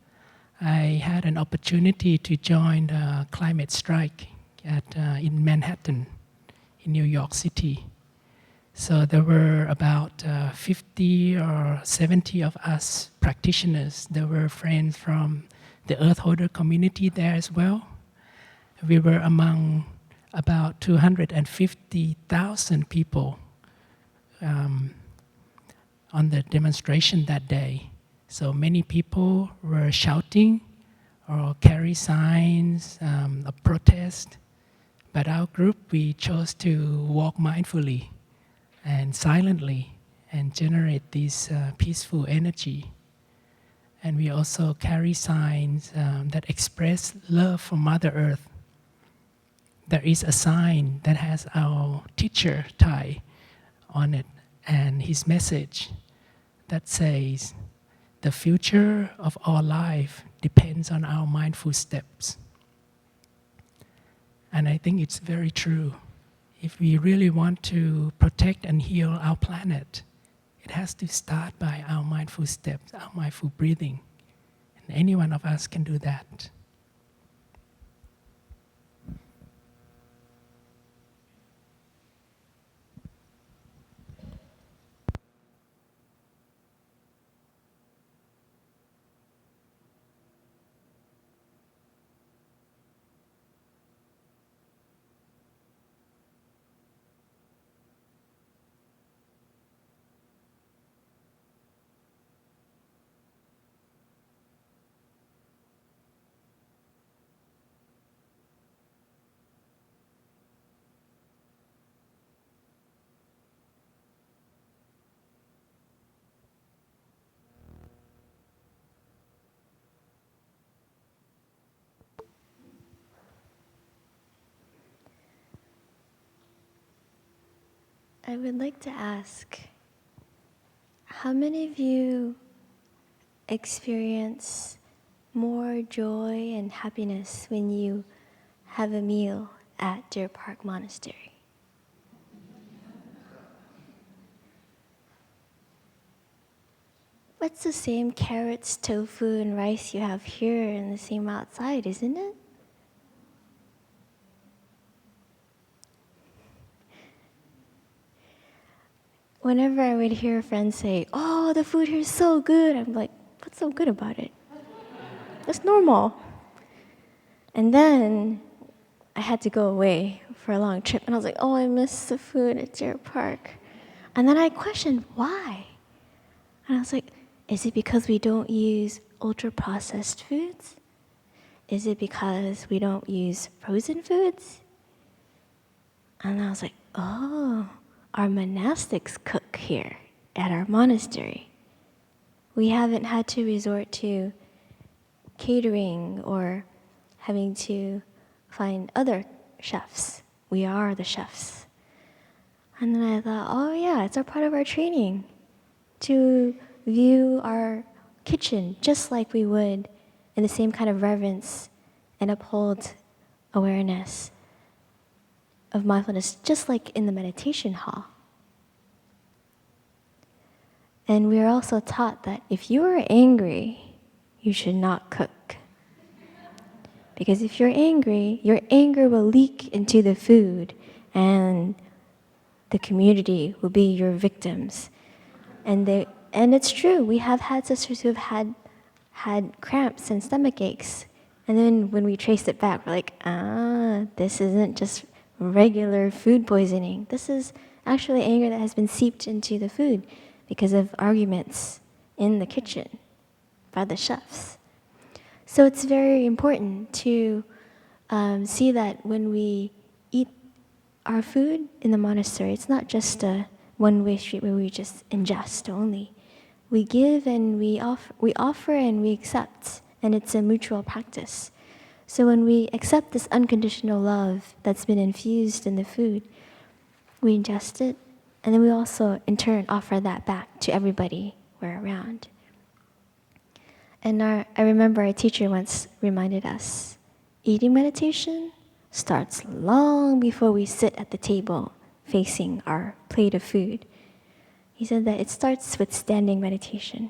I had an opportunity to join the climate strike in Manhattan, in New York City. So there were about 50 or 70 of us practitioners. There were friends from the Earth Holder community there as well. We were among about 250,000 people on the demonstration that day. So many people were shouting or carry signs of protest. But our group, we chose to walk mindfully and silently and generate this peaceful energy. And we also carry signs that express love for Mother Earth. There is a sign that has our teacher, Thai, on it, and his message that says, "The future of our life depends on our mindful steps." And I think it's very true. If we really want to protect and heal our planet, it has to start by our mindful steps, our mindful breathing. And any one of us can do that. I would like to ask, how many of you experience more joy and happiness when you have a meal at Deer Park Monastery? It's the same carrots, tofu, and rice you have here and the same outside, isn't it? Whenever I would hear friends say, "Oh, the food here is so good," I'm like, what's so good about it? That's normal. And then I had to go away for a long trip, and I was like, oh, I miss the food at Deer Park. And then I questioned why. And I was like, is it because we don't use ultra-processed foods? Is it because we don't use frozen foods? And I was like, oh, our monastics cook here at our monastery. We haven't had to resort to catering or having to find other chefs. We are the chefs. And then I thought, oh yeah, it's a part of our training to view our kitchen just like we would in the same kind of reverence and uphold awareness of mindfulness, just like in the meditation hall. And we are also taught that if you are angry, you should not cook. Because if you're angry, your anger will leak into the food, and the community will be your victims. And it's true, we have had sisters who have had cramps and stomach aches. And then when we trace it back, we're like, this isn't just regular food poisoning. This is actually anger that has been seeped into the food because of arguments in the kitchen by the chefs. So it's very important to see that when we eat our food in the monastery, it's not just a one-way street where we just ingest only. We give and we offer and we accept, and it's a mutual practice. So when we accept this unconditional love that's been infused in the food, we ingest it, and then we also, in turn, offer that back to everybody we're around. And I remember our teacher once reminded us, eating meditation starts long before we sit at the table facing our plate of food. He said that it starts with standing meditation.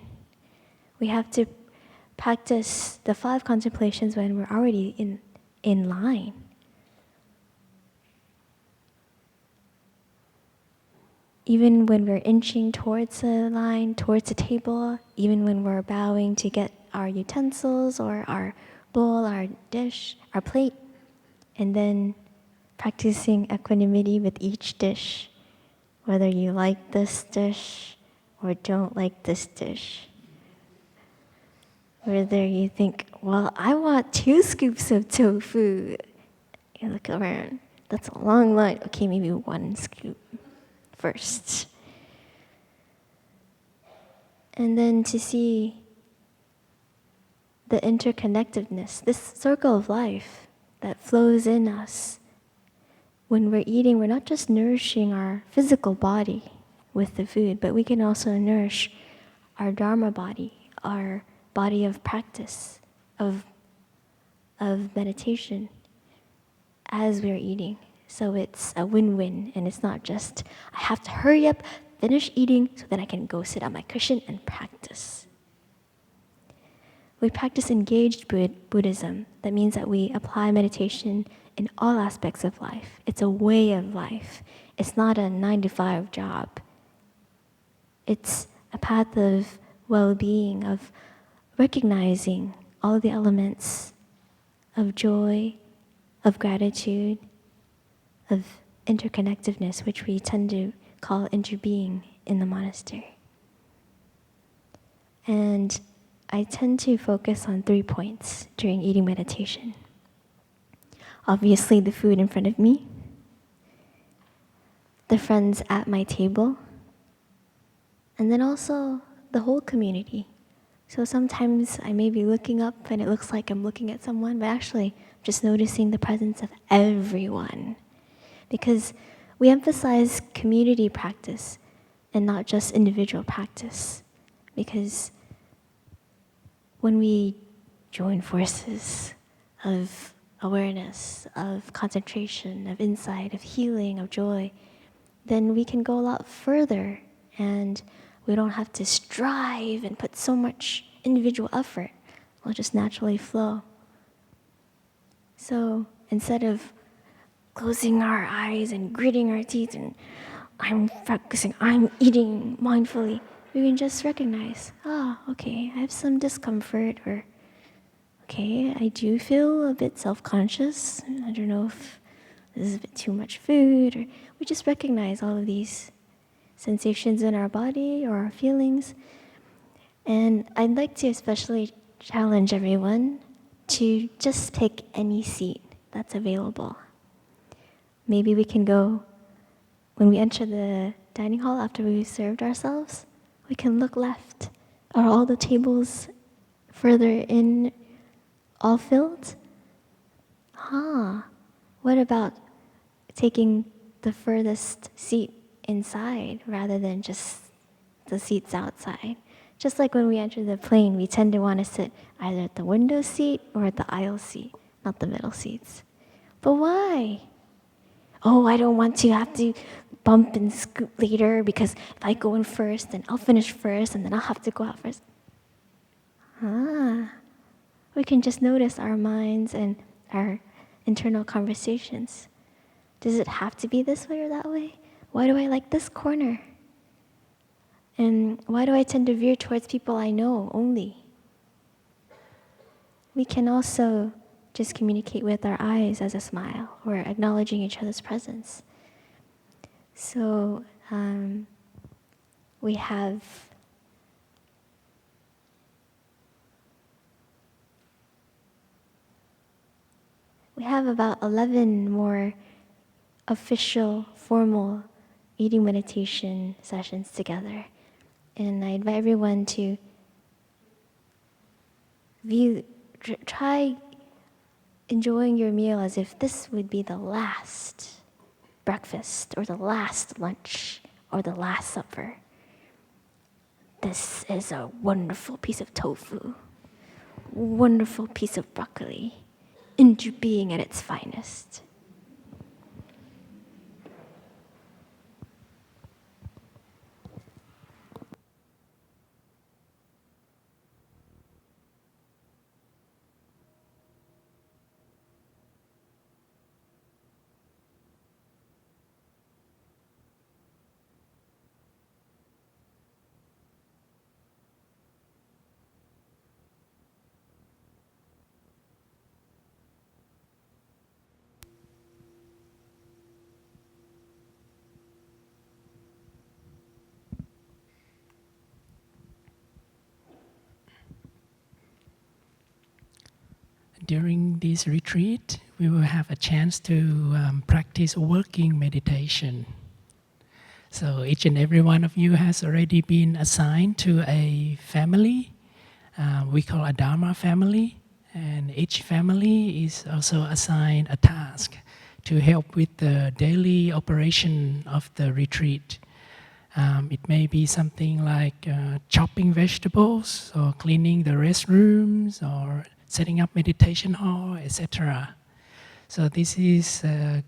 We have to practice the 5 contemplations when we're already in line. even when we're inching towards a line, towards a table, even when we're bowing to get our utensils or our bowl, our dish, our plate, and then practicing equanimity with each dish, whether you like this dish or don't like this dish. Whether you think, well, I want 2 scoops of tofu. You look around, that's a long line. Okay, maybe 1 scoop first. And then to see the interconnectedness, this circle of life that flows in us. When we're eating, we're not just nourishing our physical body with the food, but we can also nourish our Dharma body, our body of practice, of meditation as we're eating. So it's a win-win, and it's not just, I have to hurry up, finish eating, so then I can go sit on my cushion and practice. We practice engaged Buddhism. That means that we apply meditation in all aspects of life. It's a way of life. It's not a 9-to-5 job. It's a path of well-being, of recognizing all the elements of joy, of gratitude, of interconnectedness, which we tend to call interbeing in the monastery. And I tend to focus on 3 points during eating meditation. Obviously, the food in front of me, the friends at my table, and then also the whole community. So sometimes I may be looking up and it looks like I'm looking at someone, but actually I'm just noticing the presence of everyone. Because we emphasize community practice and not just individual practice. Because when we join forces of awareness, of concentration, of insight, of healing, of joy, then we can go a lot further, and we don't have to strive and put so much individual effort. It'll just naturally flow. So instead of closing our eyes and gritting our teeth and I'm focusing, I'm eating mindfully, we can just recognize, okay, I have some discomfort, or okay, I do feel a bit self-conscious. I don't know if this is a bit too much food, or we just recognize all of these sensations in our body or our feelings. And I'd like to especially challenge everyone to just pick any seat that's available. Maybe we can go, when we enter the dining hall after we've served ourselves, we can look left. Are all the tables further in all filled? What about taking the furthest seat inside rather than just the seats outside? Just like when we enter the plane, we tend to want to sit either at the window seat or at the aisle seat, not the middle seats. But why? Oh, I don't want to have to bump and scoot later, because if I go in first, then I'll finish first, and then I'll have to go out first. We can just notice our minds and our internal conversations. Does it have to be this way or that way? Why do I like this corner? And why do I tend to veer towards people I know only? We can also just communicate with our eyes as a smile, or acknowledging each other's presence. So we have about 11 more official, formal eating meditation sessions together. And I invite everyone to try enjoying your meal as if this would be the last breakfast, or the last lunch, or the last supper. This is a wonderful piece of tofu, wonderful piece of broccoli, interbeing at its finest. during this retreat, we will have a chance to practice working meditation. So each and every one of you has already been assigned to a family. We call a Dharma family. And each family is also assigned a task to help with the daily operation of the retreat. It may be something like chopping vegetables, or cleaning the restrooms, or setting up meditation hall, etc. So this is a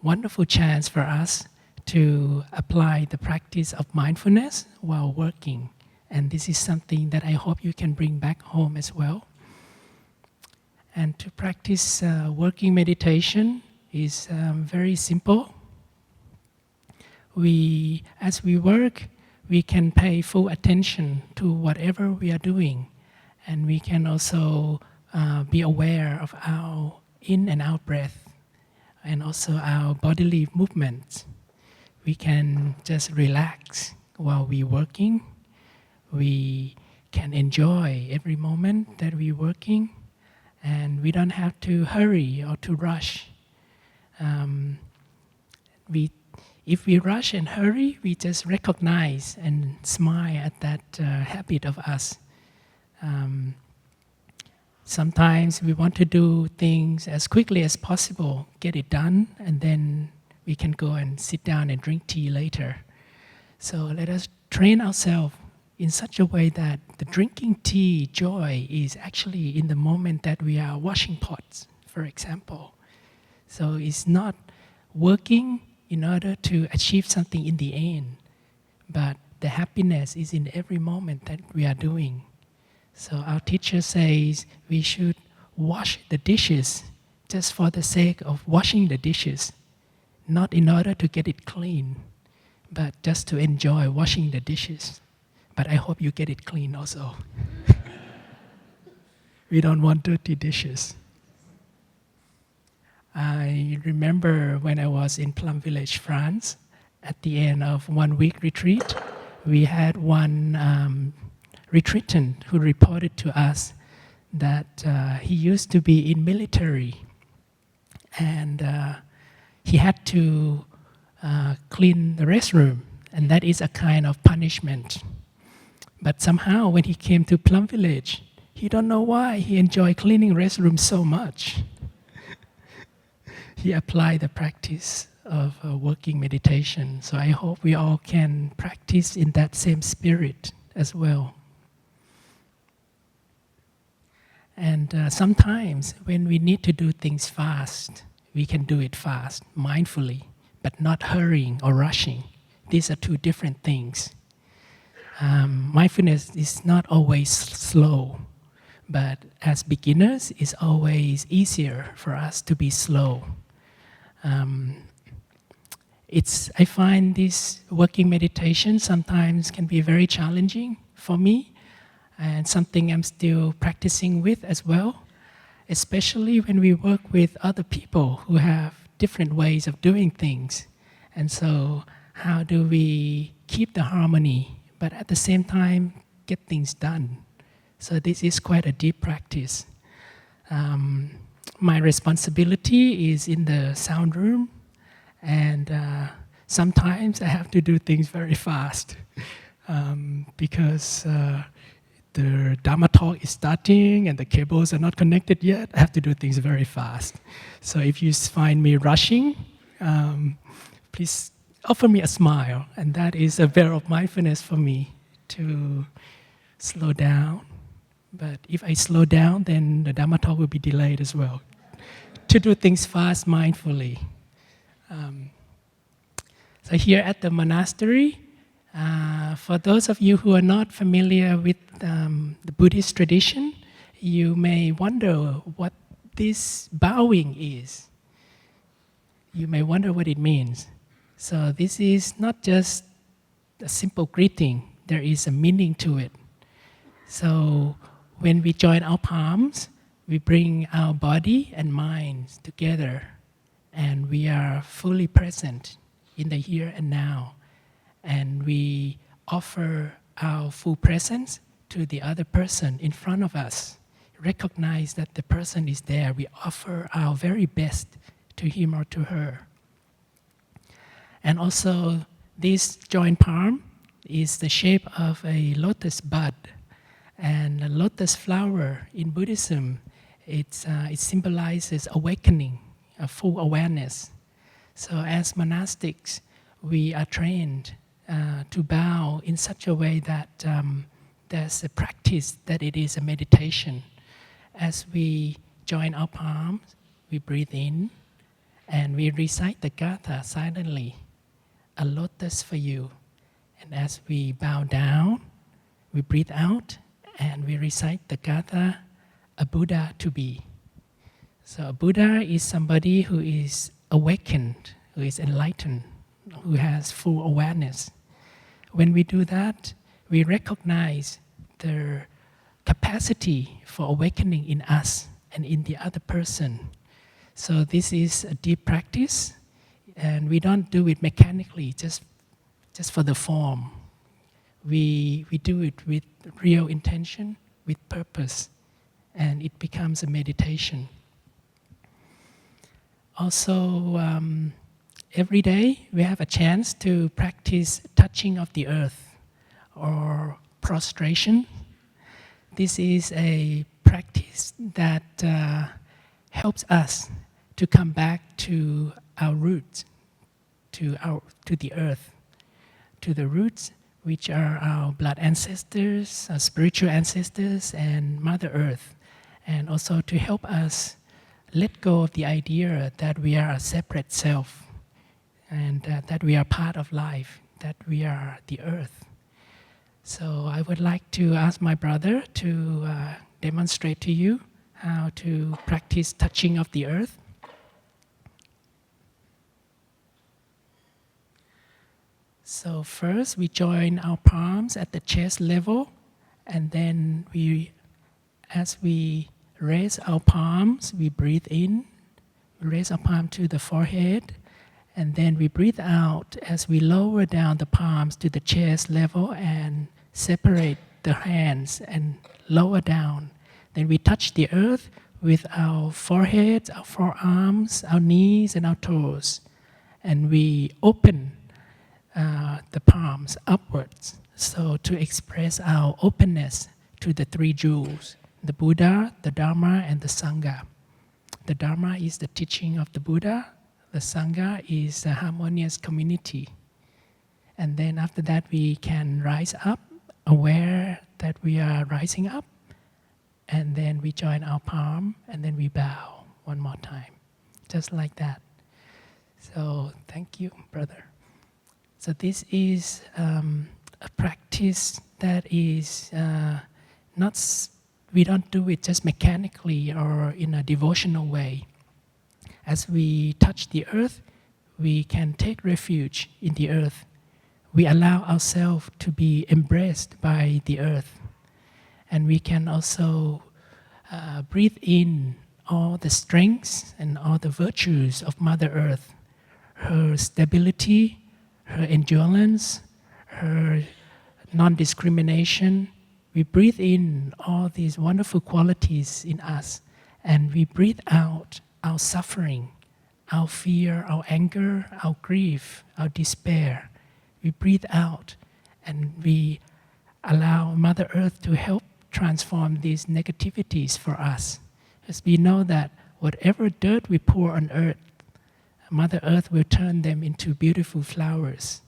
wonderful chance for us to apply the practice of mindfulness while working. And this is something that I hope you can bring back home as well. And to practice working meditation is very simple. As we work, we can pay full attention to whatever we are doing. And we can also be aware of our in and out breath, and also our bodily movements. We can just relax while we're working. We can enjoy every moment that we're working, and we don't have to hurry or to rush. If we rush and hurry, we just recognize and smile at that habit of us. Sometimes we want to do things as quickly as possible, get it done, and then we can go and sit down and drink tea later. So let us train ourselves in such a way that the drinking tea joy is actually in the moment that we are washing pots, for example. So it's not working in order to achieve something in the end, but the happiness is in every moment that we are doing. So our teacher says we should wash the dishes just for the sake of washing the dishes, not in order to get it clean, but just to enjoy washing the dishes. But I hope you get it clean also. We don't want dirty dishes. I remember when I was in Plum Village, France, at the end of 1 week retreat, we had one retreatant who reported to us that he used to be in military, and he had to clean the restroom, and that is a kind of punishment. But somehow when he came to Plum Village, he don't know why he enjoyed cleaning restrooms so much. He applied the practice of working meditation. So I hope we all can practice in that same spirit as well. And sometimes when we need to do things fast, we can do it fast, mindfully, but not hurrying or rushing. These are two different things. Mindfulness is not always slow, but as beginners, it's always easier for us to be slow. I find this working meditation sometimes can be very challenging for me, and something I'm still practicing with as well, especially when we work with other people who have different ways of doing things. And so how do we keep the harmony, but at the same time get things done? So this is quite a deep practice. My responsibility is in the sound room, and sometimes I have to do things very fast because the Dharma talk is starting and the cables are not connected yet. I have to do things very fast. So if you find me rushing, please offer me a smile, and that is a veil of mindfulness for me to slow down. But if I slow down, then the Dharma talk will be delayed as well. To do things fast, mindfully. So here at the monastery, for those of you who are not familiar with the Buddhist tradition, you may wonder what this bowing is. You may wonder what it means. So this is not just a simple greeting. There is a meaning to it. So when we join our palms, we bring our body and mind together, and we are fully present in the here and now. And we offer our full presence to the other person in front of us. recognize that the person is there, we offer our very best to him or to her. And also, this joint palm is the shape of a lotus bud. And a lotus flower in Buddhism, it symbolizes awakening, a full awareness. So as monastics, we are trained to bow in such a way that there's a practice that it is a meditation. As we join our palms, we breathe in, and we recite the gatha silently, a lotus for you. And as we bow down, we breathe out, and we recite the gatha, a Buddha to be. So a Buddha is somebody who is awakened, who is enlightened, who has full awareness. When we do that, we recognize the capacity for awakening in us and in the other person. So this is a deep practice, and we don't do it mechanically, just for the form. We do it with real intention, with purpose, and it becomes a meditation. Also, every day we have a chance to practice touching of the earth or prostration. This is a practice that helps us to come back to our roots, to the earth, to the roots, which are our blood ancestors, our spiritual ancestors, and Mother Earth, and also to help us let go of the idea that we are a separate self, and that we are part of life, that we are the earth. So I would like to ask my brother to demonstrate to you how to practice touching of the earth. So first we join our palms at the chest level, and then as we raise our palms, we breathe in, we raise our palm to the forehead, and then we breathe out as we lower down the palms to the chest level and separate the hands and lower down. Then we touch the earth with our foreheads, our forearms, our knees, and our toes. And we open the palms upwards, so to express our openness to the three jewels, the Buddha, the Dharma, and the Sangha. The Dharma is the teaching of the Buddha, the Sangha is a harmonious community. And then after that we can rise up, aware that we are rising up, and then we join our palm, and then we bow one more time, just like that. So thank you, brother. So this is a practice that is we don't do it just mechanically or in a devotional way. As we touch the earth, we can take refuge in the earth. We allow ourselves to be embraced by the earth. And we can also breathe in all the strengths and all the virtues of Mother Earth, her stability, her endurance, her non-discrimination. We breathe in all these wonderful qualities in us, and we breathe out our suffering, our fear, our anger, our grief, our despair. We breathe out, and we allow Mother Earth to help transform these negativities for us. As we know that whatever dirt we pour on earth, Mother Earth will turn them into beautiful flowers.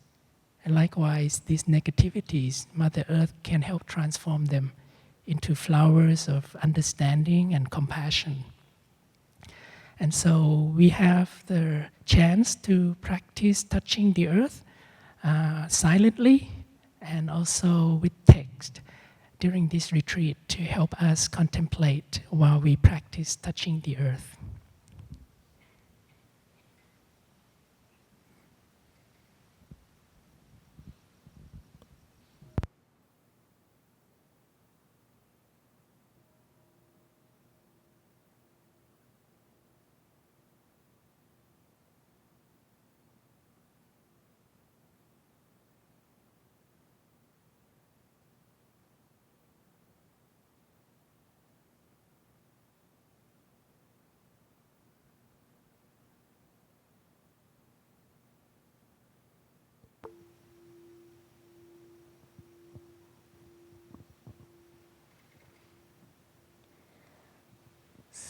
And likewise, these negativities, Mother Earth can help transform them into flowers of understanding and compassion. And so we have the chance to practice touching the earth silently and also with text during this retreat to help us contemplate while we practice touching the earth.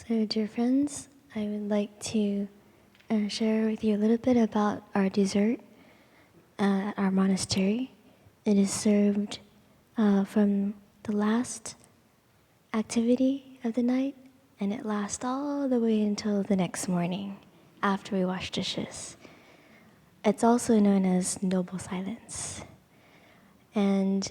So, dear friends, I would like to share with you a little bit about our dessert at our monastery. It is served from the last activity of the night, and it lasts all the way until the next morning after we wash dishes. It's also known as noble silence. And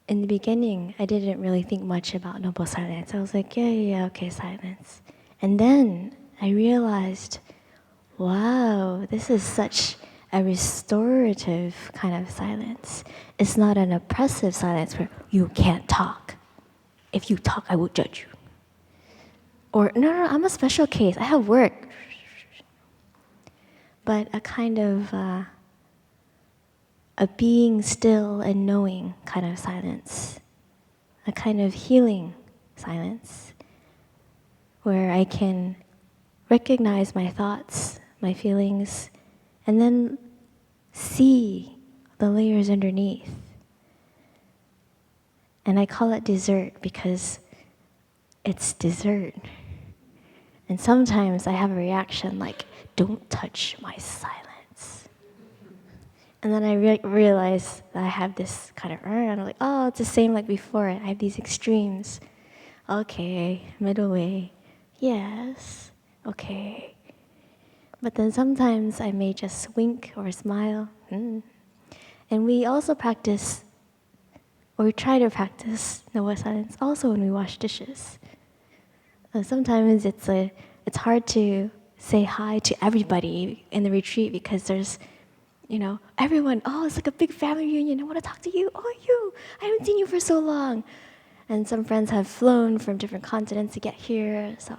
in the beginning, I didn't really think much about noble silence. I was like, yeah, okay, silence. And then I realized, wow, this is such a restorative kind of silence. It's not an oppressive silence where you can't talk. If you talk, I will judge you. Or, no, I'm a special case. I have work. But a kind of a being still and knowing kind of silence, a kind of healing silence, where I can recognize my thoughts, my feelings, and then see the layers underneath. And I call it dessert because it's dessert. And sometimes I have a reaction like, don't touch my silence. And then I realize that I have this kind of, and I'm like, oh, it's the same like before. I have these extremes. Okay, middle way. Yes, okay. But then sometimes I may just wink or smile. And we also practice, or we try to practice noble silence also when we wash dishes. Sometimes it's hard to say hi to everybody in the retreat because there's, everyone, oh, it's like a big family reunion. I want to talk to you. Oh, you, I haven't seen you for so long. And some friends have flown from different continents to get here, so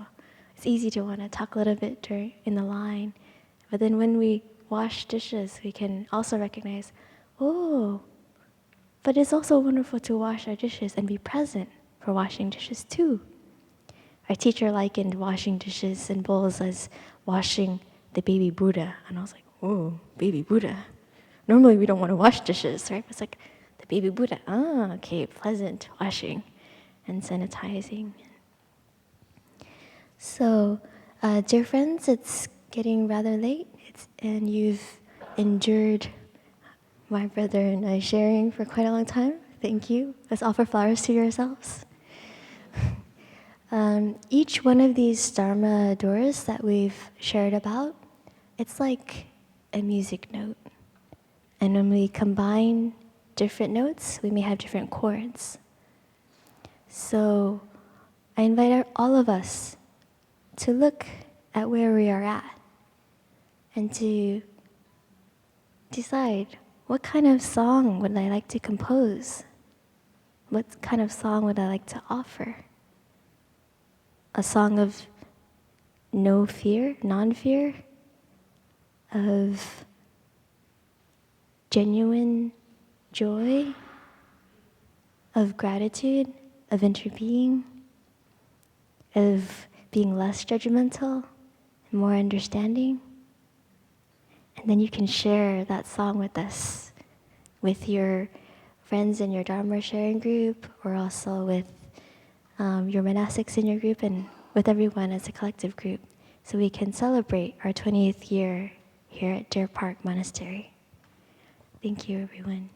it's easy to want to talk a little bit in the line. But then when we wash dishes, we can also recognize, oh, but it's also wonderful to wash our dishes and be present for washing dishes too. Our teacher likened washing dishes and bowls as washing the baby Buddha. And I was like, oh, baby Buddha. Normally we don't want to wash dishes, right? But it's like, the baby Buddha, okay, pleasant washing and sanitizing. So, dear friends, it's getting rather late, and you've endured my brother and I sharing for quite a long time. Thank you. Let's offer flowers to yourselves. Each one of these Dharma doors that we've shared about, it's like a music note. And when we combine different notes, we may have different chords. So I invite all of us to look at where we are at and to decide what kind of song would I like to compose? What kind of song would I like to offer? A song of no fear, non-fear, of genuine joy, of gratitude, of interbeing, of being less judgmental, and more understanding. And then you can share that song with us, with your friends in your Dharma sharing group, or also with your monastics in your group, and with everyone as a collective group, so we can celebrate our 20th year here at Deer Park Monastery. Thank you, everyone.